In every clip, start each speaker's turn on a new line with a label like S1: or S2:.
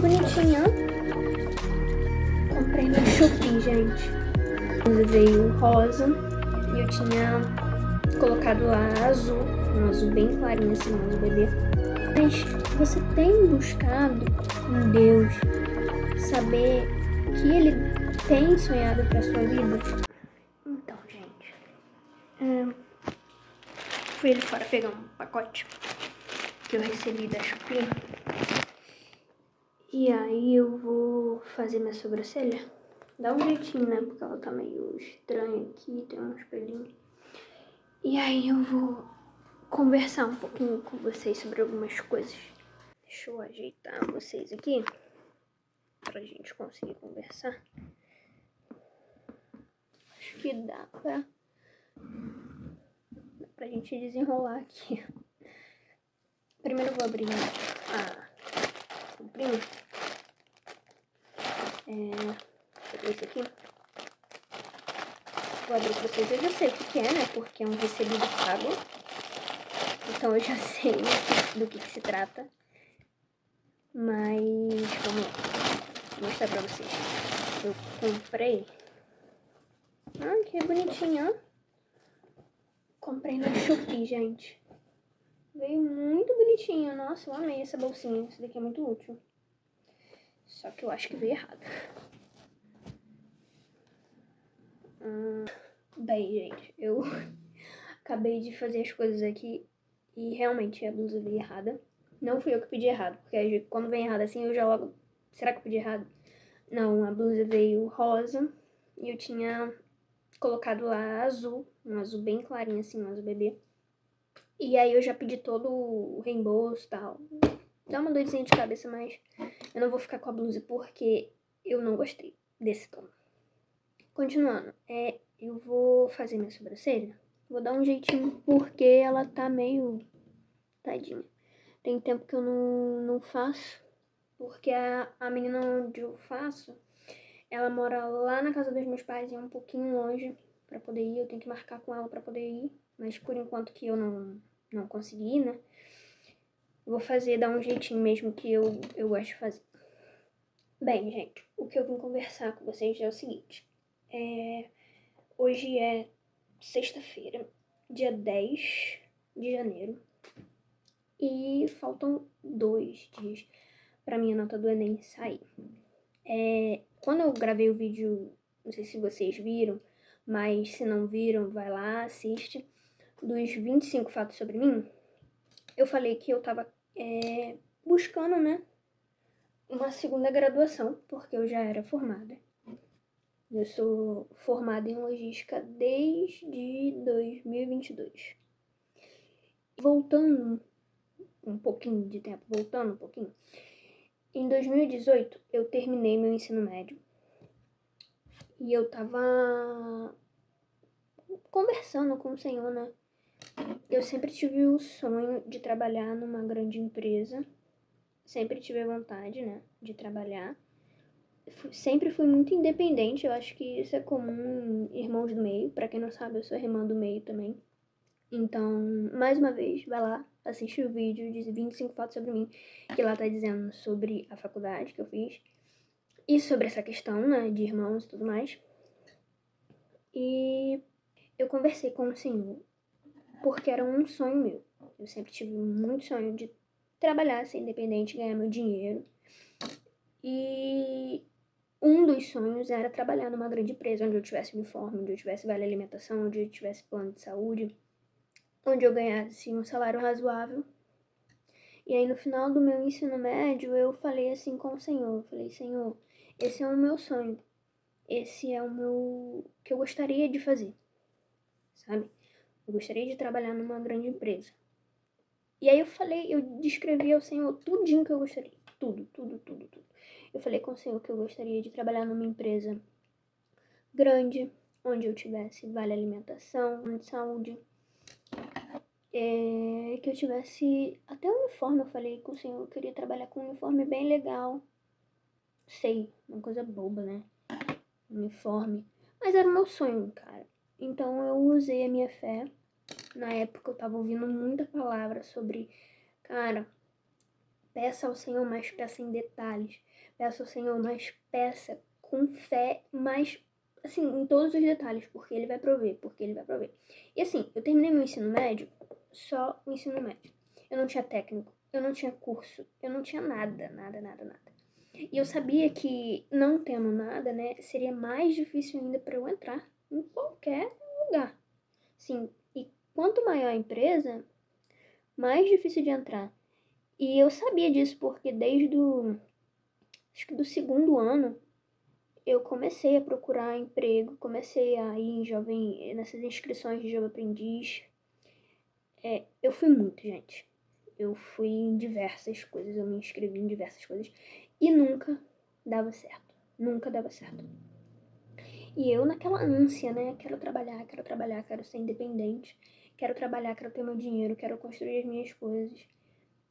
S1: bonitinha. Comprei na Shopee, gente. Veio rosa e eu tinha colocado lá azul, um azul bem clarinho assim, um azul bebê. Mas você tem buscado em Deus saber o que Ele tem sonhado para sua vida? Então, gente, fui ali fora pegar um pacote que eu recebi da Shopee. E aí eu vou fazer minha sobrancelha. Dá um jeitinho, né? Porque ela tá meio estranha aqui, tem uns pelinhos. E aí eu vou conversar um pouquinho com vocês sobre algumas coisas. Deixa eu ajeitar vocês aqui pra gente conseguir conversar. Acho que dá pra gente desenrolar aqui. Primeiro eu vou abrir o primo. Esse aqui. Vou abrir pra vocês. Eu já sei o que é, né? Porque é um recibo pago. Então eu já sei do que se trata. Mas vamos lá. Vou mostrar pra vocês. Eu comprei. Ah, que bonitinho, ó. Comprei na Shopee, gente. Veio muito bonitinho. Nossa, eu amei essa bolsinha. Essa daqui é muito útil. Só que eu acho que veio errado. Bem, gente, eu acabei de fazer as coisas aqui e realmente a blusa veio errada. Não fui eu que pedi errado, porque quando vem errado assim eu já logo... Será que eu pedi errado? Não, a blusa veio rosa e eu tinha colocado lá azul, um azul bem clarinho assim, um azul bebê. E aí eu já pedi todo o reembolso e tal. Dá uma dorzinha de cabeça, mas eu não vou ficar com a blusa porque eu não gostei desse tom. Continuando, eu vou fazer minha sobrancelha. Vou dar um jeitinho porque ela tá meio tadinha. Tem tempo que eu não faço, porque a menina onde eu faço, ela mora lá na casa dos meus pais e é um pouquinho longe pra poder ir. Eu tenho que marcar com ela pra poder ir, mas por enquanto que eu não consegui, né? Eu vou dar um jeitinho mesmo que eu gosto de fazer. Bem, gente, o que eu vim conversar com vocês é o seguinte. Hoje é sexta-feira, dia 10 de janeiro. E faltam 2 dias pra minha nota do Enem sair. Quando eu gravei o vídeo, não sei se vocês viram, mas se não viram, vai lá, assiste, dos 25 fatos sobre mim, eu falei que eu tava buscando, né, uma segunda graduação, porque eu já era formada. Eu sou formada em logística desde 2022. Voltando um pouquinho de tempo, em 2018 eu terminei meu ensino médio e eu tava conversando com o Senhor, né? Eu sempre tive o sonho de trabalhar numa grande empresa, sempre tive a vontade, né, de trabalhar. Sempre fui muito independente, eu acho que isso é comum em irmãos do meio. Pra quem não sabe, eu sou irmã do meio também. Então, mais uma vez, vai lá, assiste o vídeo de 25 fotos sobre mim, que lá tá dizendo sobre a faculdade que eu fiz e sobre essa questão, né, de irmãos e tudo mais. E eu conversei com o Senhor, porque era um sonho meu. Eu sempre tive muito sonho de trabalhar, ser independente, ganhar meu dinheiro. E um dos sonhos era trabalhar numa grande empresa, onde eu tivesse uniforme, onde eu tivesse vale alimentação, onde eu tivesse plano de saúde, onde eu ganhasse um salário razoável. E aí no final do meu ensino médio eu falei assim com o Senhor, eu falei, Senhor, esse é o meu sonho, esse é o meu que eu gostaria de fazer, sabe? Eu gostaria de trabalhar numa grande empresa. E aí eu descrevi ao Senhor tudinho que eu gostaria, tudo. Eu falei com o Senhor que eu gostaria de trabalhar numa empresa grande, onde eu tivesse vale alimentação, plano de saúde, que eu tivesse até uniforme. Eu falei com o Senhor, eu queria trabalhar com um uniforme bem legal. Sei, uma coisa boba, né? Uniforme. Mas era o meu sonho, cara. Então eu usei a minha fé. Na época eu tava ouvindo muita palavra sobre, cara, Peça ao Senhor, mas peça em detalhes. Peça ao Senhor, mas peça com fé, mas assim, em todos os detalhes, porque Ele vai prover, porque Ele vai prover. E assim, eu terminei meu ensino médio, só o ensino médio. Eu não tinha técnico, eu não tinha curso, eu não tinha nada. E eu sabia que não tendo nada, né, seria mais difícil ainda para eu entrar em qualquer lugar. Sim, e quanto maior a empresa, mais difícil de entrar. E eu sabia disso porque desde acho que do segundo ano, eu comecei a procurar emprego, comecei a ir nessas inscrições de Jovem Aprendiz. Eu fui muito, gente. Eu fui em diversas coisas, eu me inscrevi em diversas coisas e nunca dava certo. Nunca dava certo. E eu naquela ânsia, né? Quero trabalhar, quero ser independente, quero trabalhar, quero ter meu dinheiro, quero construir as minhas coisas.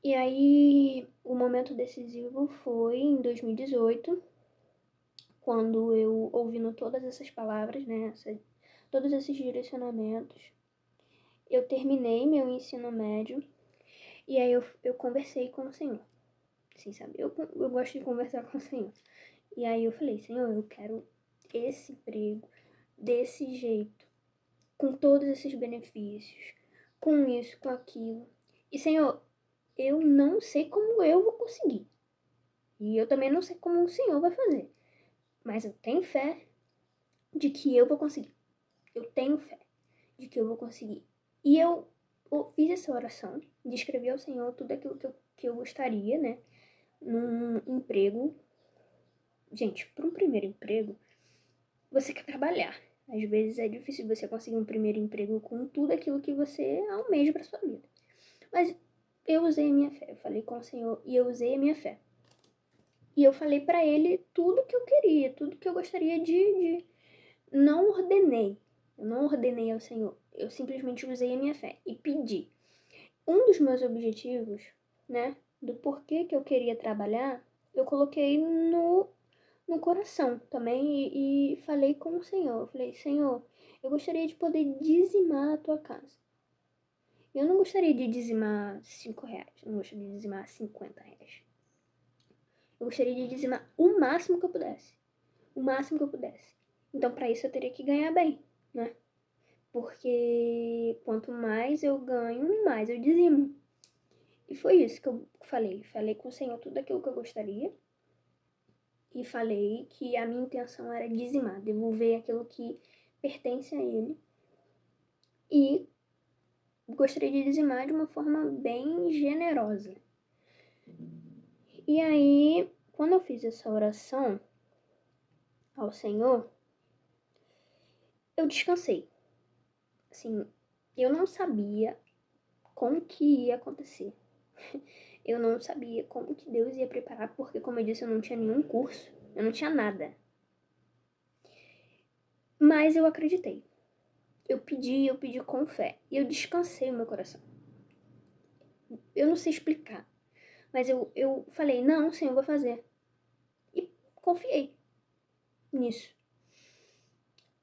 S1: E aí, o momento decisivo foi em 2018, quando eu, ouvindo todas essas palavras, né? Todos esses direcionamentos, eu terminei meu ensino médio e aí eu conversei com o Senhor. Assim, sabe? Eu gosto de conversar com o Senhor. E aí eu falei, Senhor, eu quero esse emprego, desse jeito, com todos esses benefícios, com isso, com aquilo. E, Senhor, eu não sei como eu vou conseguir. E eu também não sei como o Senhor vai fazer. Mas eu tenho fé de que eu vou conseguir. Eu tenho fé de que eu vou conseguir. E eu fiz essa oração, de escrever ao Senhor tudo aquilo que eu gostaria, né? Num emprego. Gente, para um primeiro emprego, você quer trabalhar. Às vezes é difícil você conseguir um primeiro emprego com tudo aquilo que você almeja para sua vida. Mas eu usei a minha fé. Eu falei com o Senhor e eu usei a minha fé. E eu falei para ele tudo que eu queria, tudo que eu gostaria de... Não ordenei. Eu não ordenei ao Senhor. Eu simplesmente usei a minha fé e pedi. Um dos meus objetivos, né, do porquê que eu queria trabalhar, eu coloquei no coração também e falei com o Senhor. Eu falei, Senhor, eu gostaria de poder dizimar a tua casa. Eu não gostaria de dizimar R$5, eu não gostaria de dizimar R$50. Eu gostaria de dizimar o máximo que eu pudesse. O máximo que eu pudesse. Então, para isso, eu teria que ganhar bem, né? Porque quanto mais eu ganho, mais eu dizimo. E foi isso que eu falei. Falei com o Senhor tudo aquilo que eu gostaria. E falei que a minha intenção era dizimar, devolver aquilo que pertence a Ele. E gostaria de dizimar de uma forma bem generosa. E aí, quando eu fiz essa oração ao Senhor, eu descansei. Assim, eu não sabia como que ia acontecer. Eu não sabia como que Deus ia preparar, porque, como eu disse, eu não tinha nenhum curso, eu não tinha nada. Mas eu acreditei. Eu pedi com fé. E eu descansei o meu coração. Eu não sei explicar, mas eu falei, não, Senhor, eu vou fazer. E confiei nisso.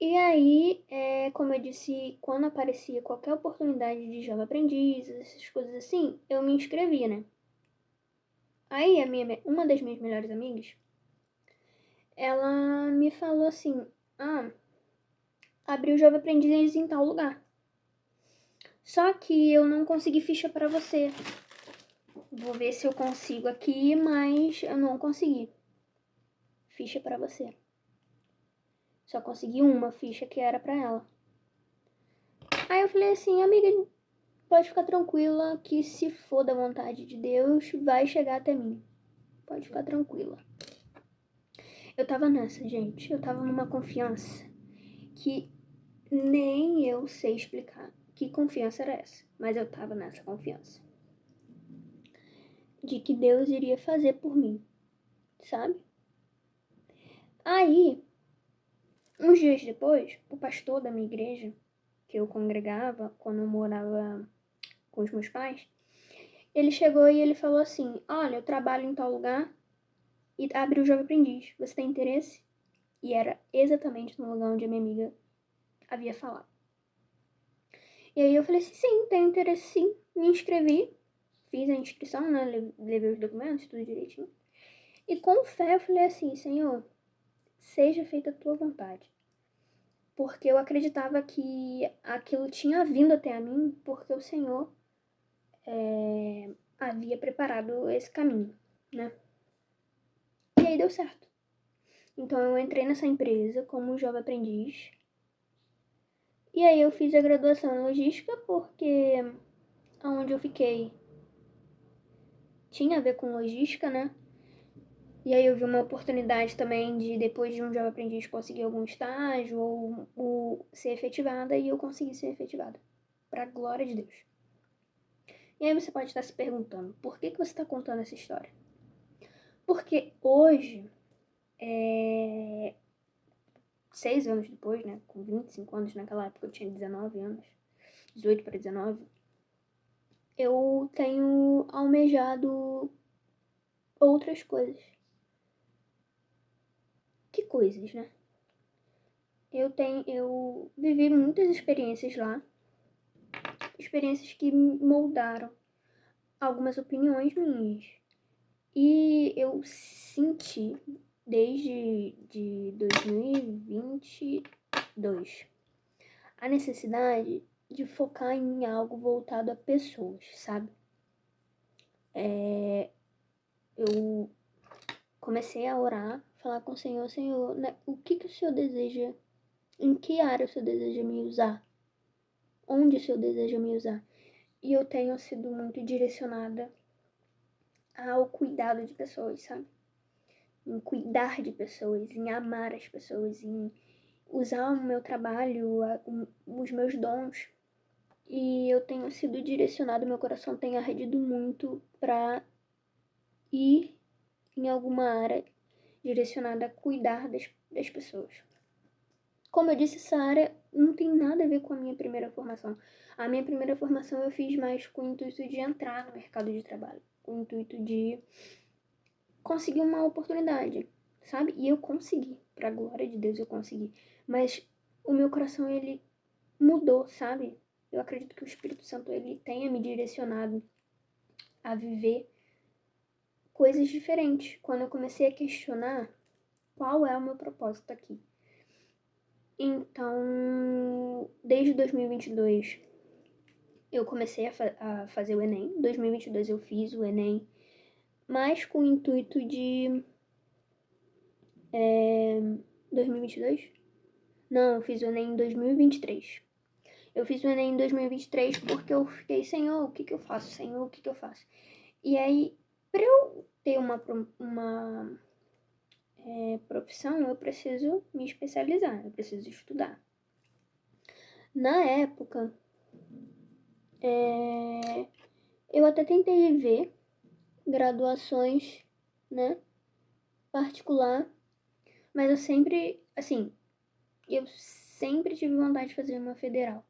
S1: E aí, como eu disse, quando aparecia qualquer oportunidade de Jovem Aprendiz, essas coisas assim, eu me inscrevia, né? Aí, uma das minhas melhores amigas, ela me falou assim, abriu Jovem Aprendiz em tal lugar. Só que eu não consegui ficha pra você. Vou ver se eu consigo aqui, mas eu não consegui ficha pra você. Só consegui uma ficha que era pra ela. Aí eu falei assim, amiga, pode ficar tranquila que se for da vontade de Deus, vai chegar até mim. Pode ficar tranquila. Eu tava nessa, gente. Eu tava numa confiança que nem eu sei explicar que confiança era essa. Mas eu tava nessa confiança. De que Deus iria fazer por mim, sabe? Aí, uns dias depois, o pastor da minha igreja, que eu congregava quando eu morava com os meus pais, ele chegou e ele falou assim, olha, eu trabalho em tal lugar e abriu o Jovem Aprendiz, você tem interesse? E era exatamente no lugar onde a minha amiga havia falado. E aí eu falei assim, sim, tenho interesse sim, me inscrevi, fiz a inscrição, né? Levei os documentos, tudo direitinho. E com fé eu falei assim, Senhor, seja feita a tua vontade. Porque eu acreditava que aquilo tinha vindo até a mim porque o Senhor havia preparado esse caminho, né? E aí deu certo. Então eu entrei nessa empresa como jovem aprendiz. E aí eu fiz a graduação em logística porque aonde eu fiquei tinha a ver com logística, né? E aí eu vi uma oportunidade também de, depois de um jovem aprendiz, conseguir algum estágio ou ser efetivada, e eu consegui ser efetivada. Pra glória de Deus. E aí você pode estar se perguntando, por que você está contando essa história? Porque hoje, 6 anos depois, né, com 25 anos, naquela época eu tinha 19 anos, 18 para 19, eu tenho almejado outras coisas. Que coisas, né? Eu vivi muitas experiências lá, experiências que moldaram algumas opiniões minhas. E eu senti, desde 2022, a necessidade de focar em algo voltado a pessoas, sabe? Eu comecei a orar, falar com o Senhor, Senhor, né, o que o Senhor deseja, em que área o Senhor deseja me usar? Onde o Senhor deseja me usar? E eu tenho sido muito direcionada ao cuidado de pessoas, sabe? Em cuidar de pessoas, em amar as pessoas, em usar o meu trabalho, os meus dons. E eu tenho sido direcionada, meu coração tem ardido muito para ir em alguma área direcionada a cuidar das pessoas. Como eu disse, essa área não tem nada a ver com a minha primeira formação. A minha primeira formação eu fiz mais com o intuito de entrar no mercado de trabalho, com o intuito de conseguir uma oportunidade, sabe? E eu consegui, pra glória de Deus eu consegui. Mas o meu coração, ele mudou, sabe? Eu acredito que o Espírito Santo, ele tenha me direcionado a viver coisas diferentes. Quando eu comecei a questionar qual é o meu propósito aqui. Então, desde 2022, eu comecei a fazer o Enem. Em 2022 eu fiz o Enem, mas com o intuito de... 2022? Não, eu fiz o Enem em 2023. Eu fiz o Enem em 2023 porque eu fiquei, Senhor, o que eu faço? Senhor, o que eu faço? E aí, para eu ter uma profissão, eu preciso me especializar, eu preciso estudar. Na época, eu até tentei ver graduações, né, particular, mas eu sempre tive vontade de fazer uma federal,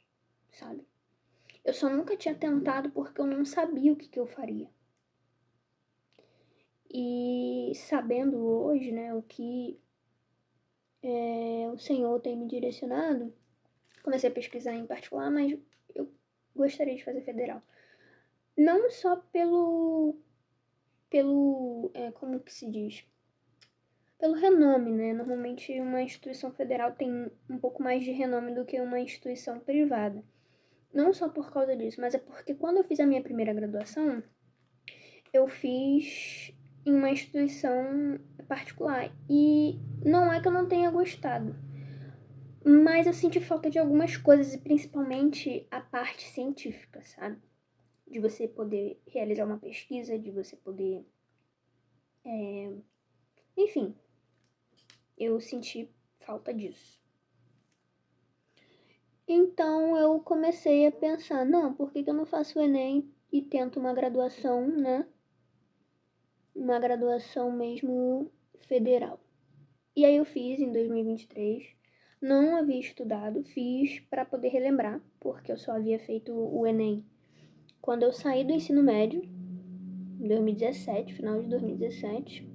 S1: sabe? Eu só nunca tinha tentado porque eu não sabia o que eu faria. E sabendo hoje, né, o que o Senhor tem me direcionado, comecei a pesquisar em particular, mas eu gostaria de fazer federal. Não só pelo como que se diz? Pelo renome, né? Normalmente uma instituição federal tem um pouco mais de renome do que uma instituição privada. Não só por causa disso, mas é porque quando eu fiz a minha primeira graduação, eu fiz em uma instituição particular. E não é que eu não tenha gostado, mas eu senti falta de algumas coisas, e principalmente a parte científica, sabe? De você poder realizar uma pesquisa, de você poder... Enfim, eu senti falta disso. Então eu comecei a pensar, não, por que eu não faço o Enem e tento uma graduação, né? Uma graduação mesmo federal. E aí eu fiz em 2023, não havia estudado, fiz para poder relembrar, porque eu só havia feito o Enem quando eu saí do ensino médio, em 2017, final de 2017.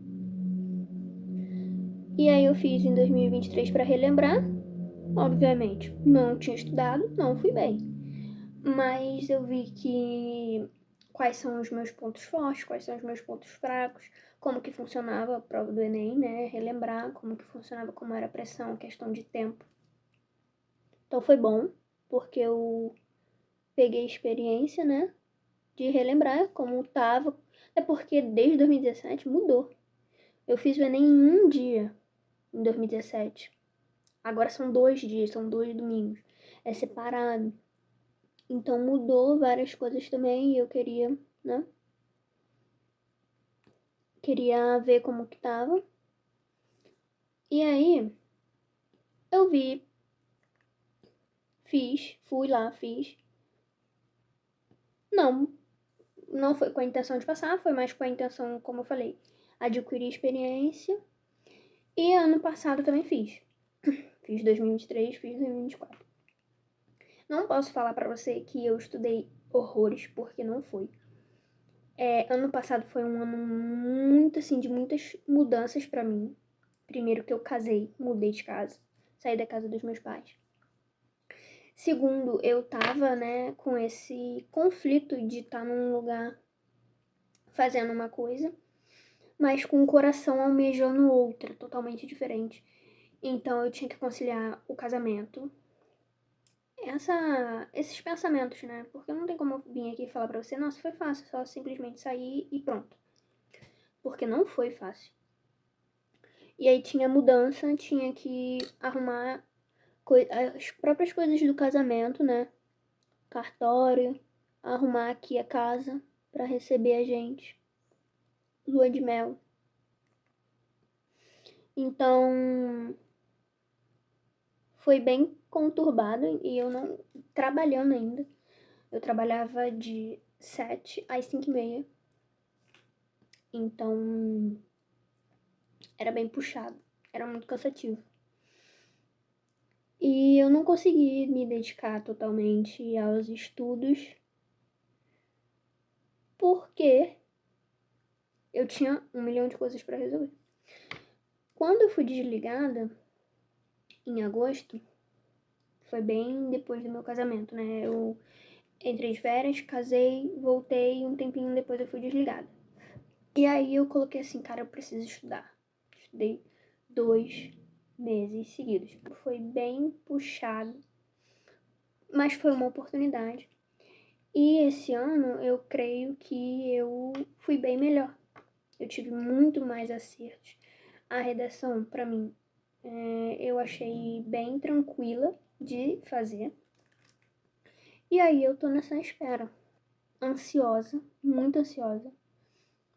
S1: E aí eu fiz em 2023 para relembrar. Obviamente, não tinha estudado, não fui bem. Mas eu vi que quais são os meus pontos fortes, quais são os meus pontos fracos, como que funcionava a prova do Enem, né? Relembrar como que funcionava, como era a pressão, questão de tempo. Então foi bom, porque eu peguei experiência, né? De relembrar como tava. É porque desde 2017 mudou. Eu fiz o Enem em um dia, em 2017. Agora são 2 dias, são 2 domingos. É separado. Então mudou várias coisas também e eu queria, né? Queria ver como que tava. E aí, eu vi, fui lá, fiz. Não, não foi com a intenção de passar, foi mais com a intenção, como eu falei, adquirir experiência. E ano passado também fiz. Fiz 2023, fiz 2024. Não posso falar pra você que eu estudei horrores, porque não foi. Ano passado foi um ano muito, assim, de muitas mudanças pra mim. Primeiro que eu casei, mudei de casa, saí da casa dos meus pais. Segundo, eu tava, né, com esse conflito de estar num lugar fazendo uma coisa, mas com o coração almejando outra, totalmente diferente. Então eu tinha que conciliar o casamento, esses pensamentos, né? Porque não tem como eu vir aqui e falar pra você, nossa, foi fácil, só simplesmente sair e pronto. Porque não foi fácil. E aí tinha mudança, tinha que arrumar as próprias coisas do casamento, né? Cartório, arrumar aqui a casa pra receber a gente. Lua de mel. Então, foi bem conturbado e eu não trabalhando ainda. Eu trabalhava de 7 às 5h30. Então, era bem puxado, era muito cansativo. E eu não consegui me dedicar totalmente aos estudos porque eu tinha 1 milhão de coisas para resolver. Quando eu fui desligada, em agosto, foi bem depois do meu casamento, né? Eu entrei de férias, casei, voltei, um tempinho depois eu fui desligada. E aí eu coloquei assim, cara, eu preciso estudar. Estudei 2 meses seguidos. Foi bem puxado, mas foi uma oportunidade. E esse ano eu creio que eu fui bem melhor. Eu tive muito mais acertos. A redação, pra mim, eu achei bem tranquila de fazer. E aí eu tô nessa espera. Ansiosa, muito ansiosa.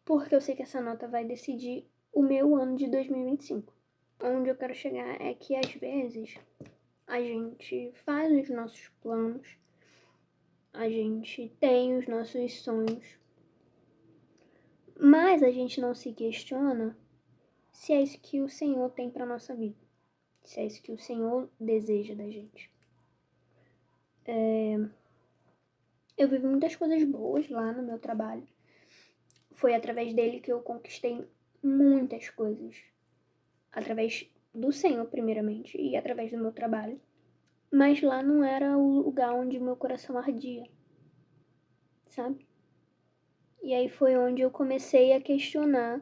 S1: Porque eu sei que essa nota vai decidir o meu ano de 2025. Onde eu quero chegar é que às vezes a gente faz os nossos planos, a gente tem os nossos sonhos, mas a gente não se questiona se é isso que o Senhor tem para nossa vida, se é isso que o Senhor deseja da gente. Eu vivi muitas coisas boas lá no meu trabalho. Foi através dele que eu conquistei muitas coisas. Através do Senhor, primeiramente, e através do meu trabalho. Mas lá não era o lugar onde meu coração ardia, sabe? E aí foi onde eu comecei a questionar,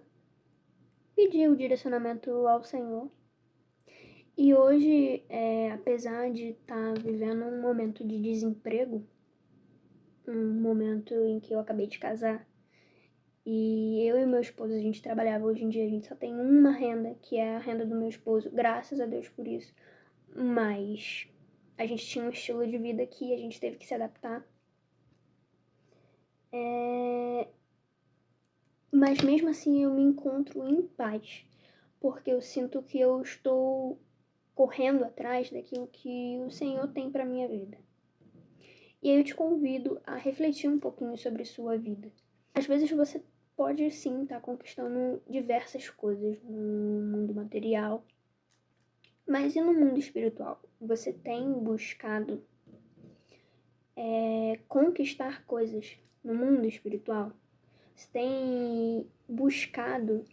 S1: pedir o direcionamento ao Senhor. E hoje, apesar de estar vivendo um momento de desemprego, um momento em que eu acabei de casar, e eu e meu esposo, a gente trabalhava, hoje em dia a gente só tem uma renda, que é a renda do meu esposo, graças a Deus por isso. Mas a gente tinha um estilo de vida que a gente teve que se adaptar. Mas mesmo assim eu me encontro em paz, porque eu sinto que eu estou correndo atrás daquilo que o Senhor tem para minha vida. E aí eu te convido a refletir um pouquinho sobre sua vida. Às vezes você pode sim estar conquistando diversas coisas no mundo material, mas e no mundo espiritual? Você tem buscado conquistar coisas no mundo espiritual? Você tem buscado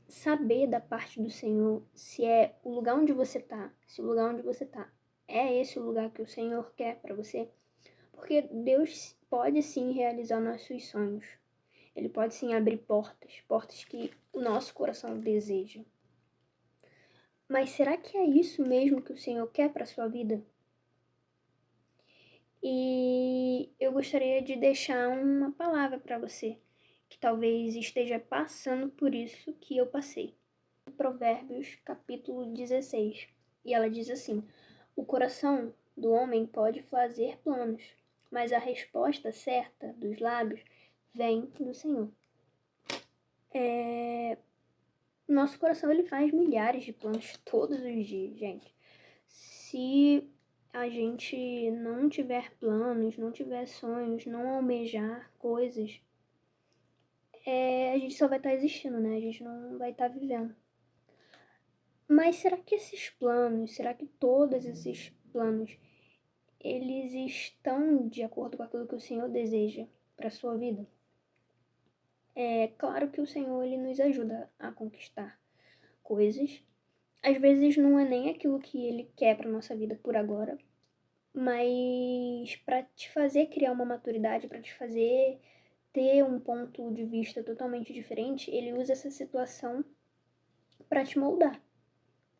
S1: saber da parte do Senhor se é o lugar onde você tá, se o lugar onde você tá é esse o lugar que o Senhor quer para você? Porque Deus pode sim realizar nossos sonhos. Ele pode sim abrir portas que o nosso coração deseja. Mas será que é isso mesmo que o Senhor quer para a sua vida? E eu gostaria de deixar uma palavra para você, que talvez esteja passando por isso que eu passei. Provérbios, capítulo 16. E ela diz assim: o coração do homem pode fazer planos, mas a resposta certa dos lábios vem do Senhor. Nosso coração ele faz milhares de planos todos os dias, gente. Se a gente não tiver planos, não tiver sonhos, não almejar coisas, a gente só vai estar existindo, né? A gente não vai estar vivendo. Mas será que esses planos, será que todos esses planos, eles estão de acordo com aquilo que o Senhor deseja para a sua vida? É claro que o Senhor ele nos ajuda a conquistar coisas. Às vezes não é nem aquilo que ele quer para nossa vida por agora, mas para te fazer criar uma maturidade, para te fazer ter um ponto de vista totalmente diferente, ele usa essa situação para te moldar,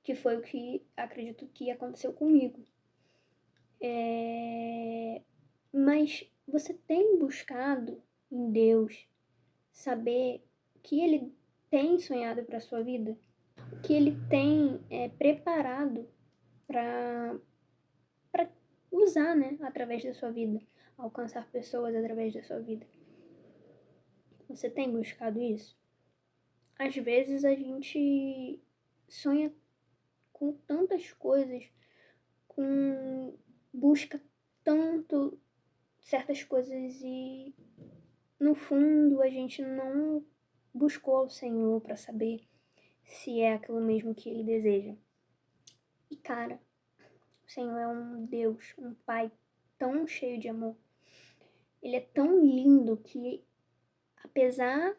S1: que foi o que acredito que aconteceu comigo. Mas você tem buscado em Deus saber o que ele tem sonhado para sua vida? O que ele tem preparado para usar, né, através da sua vida, alcançar pessoas através da sua vida. Você tem buscado isso? Às vezes a gente sonha com tantas coisas, busca tanto certas coisas e no fundo a gente não buscou ao Senhor para saber se é aquilo mesmo que ele deseja. E cara, o Senhor é um Deus, um Pai tão cheio de amor. Ele é tão lindo que, apesar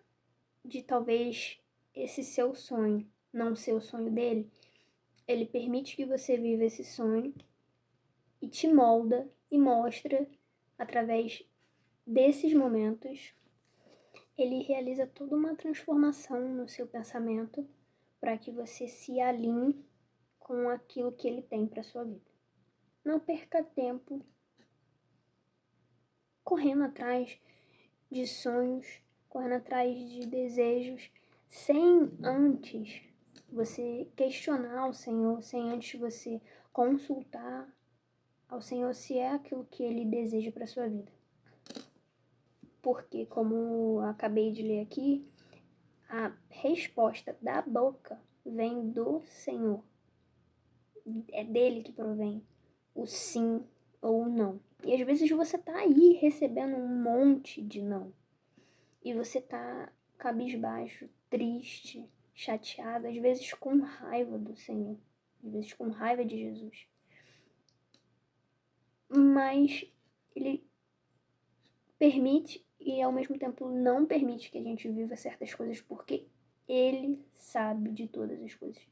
S1: de talvez esse seu sonho não ser o sonho dele, ele permite que você viva esse sonho e te molda e mostra, através desses momentos, ele realiza toda uma transformação no seu pensamento para que você se alinhe com aquilo que ele tem para sua vida. Não perca tempo correndo atrás de sonhos, correndo atrás de desejos, sem antes você questionar ao Senhor, sem antes você consultar ao Senhor se é aquilo que Ele deseja para sua vida. Porque, como acabei de ler aqui, a resposta da boca vem do Senhor. É dele que provém o sim ou o não. E às vezes você tá aí recebendo um monte de não. E você tá cabisbaixo, triste, chateado, às vezes com raiva do Senhor, às vezes com raiva de Jesus. Mas ele permite e ao mesmo tempo não permite que a gente viva certas coisas porque ele sabe de todas as coisas.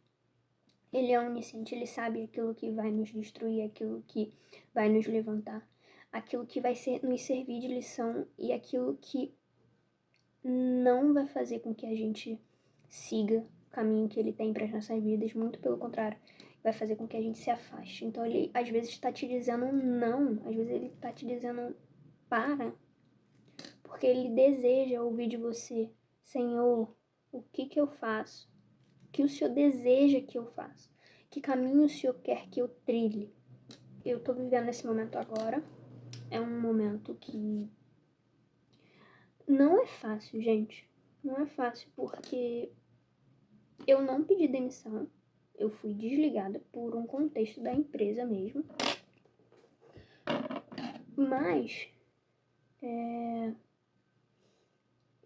S1: Ele é onisciente, ele sabe aquilo que vai nos destruir, aquilo que vai nos levantar, aquilo que vai nos servir de lição e aquilo que não vai fazer com que a gente siga o caminho que ele tem para as nossas vidas, muito pelo contrário, vai fazer com que a gente se afaste. Então ele às vezes está te dizendo não, às vezes ele está te dizendo para, porque ele deseja ouvir de você: Senhor, o que eu faço? O que o Senhor deseja que eu faça? Que caminho o Senhor quer que eu trilhe? Eu tô vivendo esse momento agora. É um momento que não é fácil, gente. Não é fácil porque eu não pedi demissão. Eu fui desligada por um contexto da empresa mesmo. Mas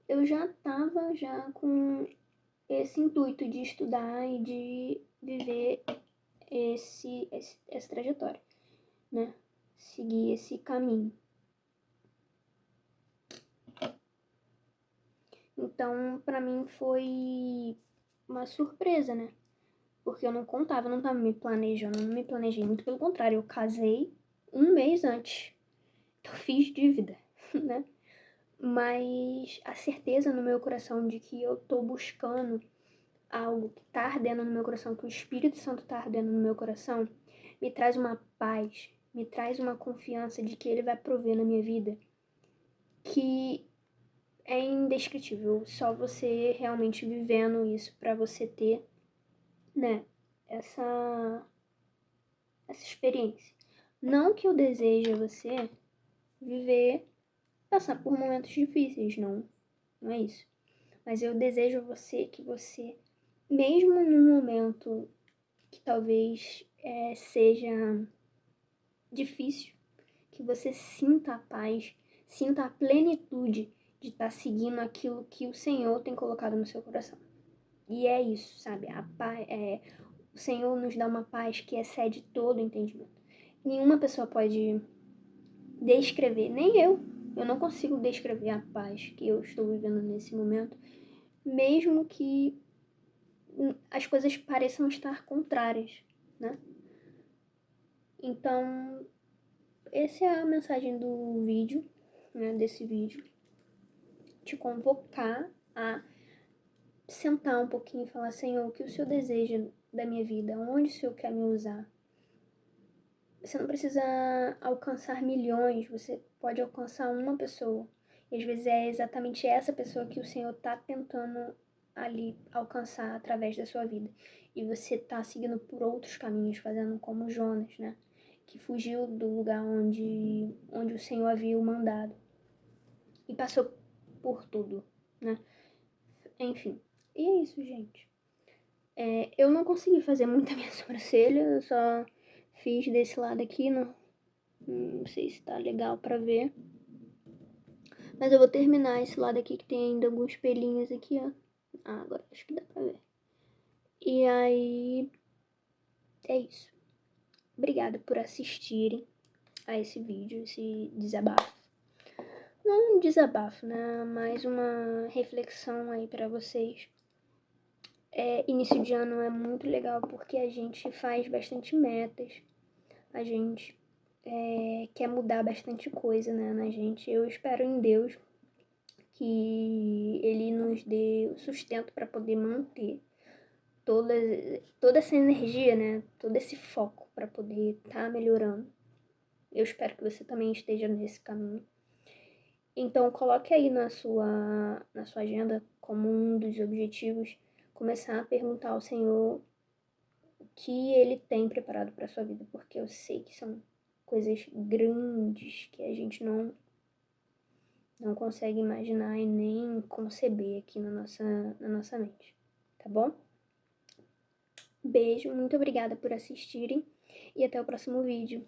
S1: eu já tava com esse intuito de estudar e de viver essa trajetória, né? Seguir esse caminho. Então, pra mim foi uma surpresa, né? Porque eu não contava, não tava me planejando, não me planejei. Muito pelo contrário, eu casei um mês antes. Então, fiz dívida. né? Mas a certeza no meu coração de que eu tô buscando algo que tá ardendo no meu coração, que o Espírito Santo tá ardendo no meu coração, me traz uma paz, me traz uma confiança de que Ele vai prover na minha vida, que é indescritível. Só você realmente vivendo isso pra você ter, né, essa experiência. Não que eu deseje a você viver, passar por momentos difíceis, não é isso. Mas eu desejo a você que você, mesmo num momento que talvez seja difícil, que você sinta a paz, sinta a plenitude de estar seguindo aquilo que o Senhor tem colocado no seu coração. E é isso, sabe? A paz, o Senhor nos dá uma paz que excede todo o entendimento. Nenhuma pessoa pode descrever, nem eu. Eu não consigo descrever a paz que eu estou vivendo nesse momento, mesmo que as coisas pareçam estar contrárias, né? Então, essa é a mensagem do vídeo, né, desse vídeo. Te convocar a sentar um pouquinho e falar, Senhor, o que o Senhor deseja da minha vida? Onde o Senhor quer me usar? Você não precisa alcançar milhões, você pode alcançar uma pessoa. E às vezes é exatamente essa pessoa que o Senhor está tentando ali alcançar através da sua vida. E você está seguindo por outros caminhos, fazendo como Jonas, né? Que fugiu do lugar onde o Senhor havia o mandado. E passou por tudo, né? Enfim, e é isso, gente. Eu não consegui fazer muito a minha sobrancelha, eu só fiz desse lado aqui, não sei se tá legal pra ver. Mas eu vou terminar esse lado aqui que tem ainda alguns pelinhos aqui, ó. Ah, agora acho que dá pra ver. E aí, é isso. Obrigada por assistirem a esse vídeo, esse desabafo. Não um desabafo, né? Mais uma reflexão aí pra vocês. Início de ano é muito legal porque a gente faz bastante metas. A gente quer mudar bastante coisa, né, na gente. Eu espero em Deus que Ele nos dê o sustento para poder manter toda essa energia, né, todo esse foco para poder estar melhorando. Eu espero que você também esteja nesse caminho. Então, coloque aí na sua agenda como um dos objetivos começar a perguntar ao Senhor o que Ele tem preparado para sua vida, porque eu sei que são coisas grandes que a gente não consegue imaginar e nem conceber aqui na nossa mente, tá bom? Beijo, muito obrigada por assistirem e até o próximo vídeo.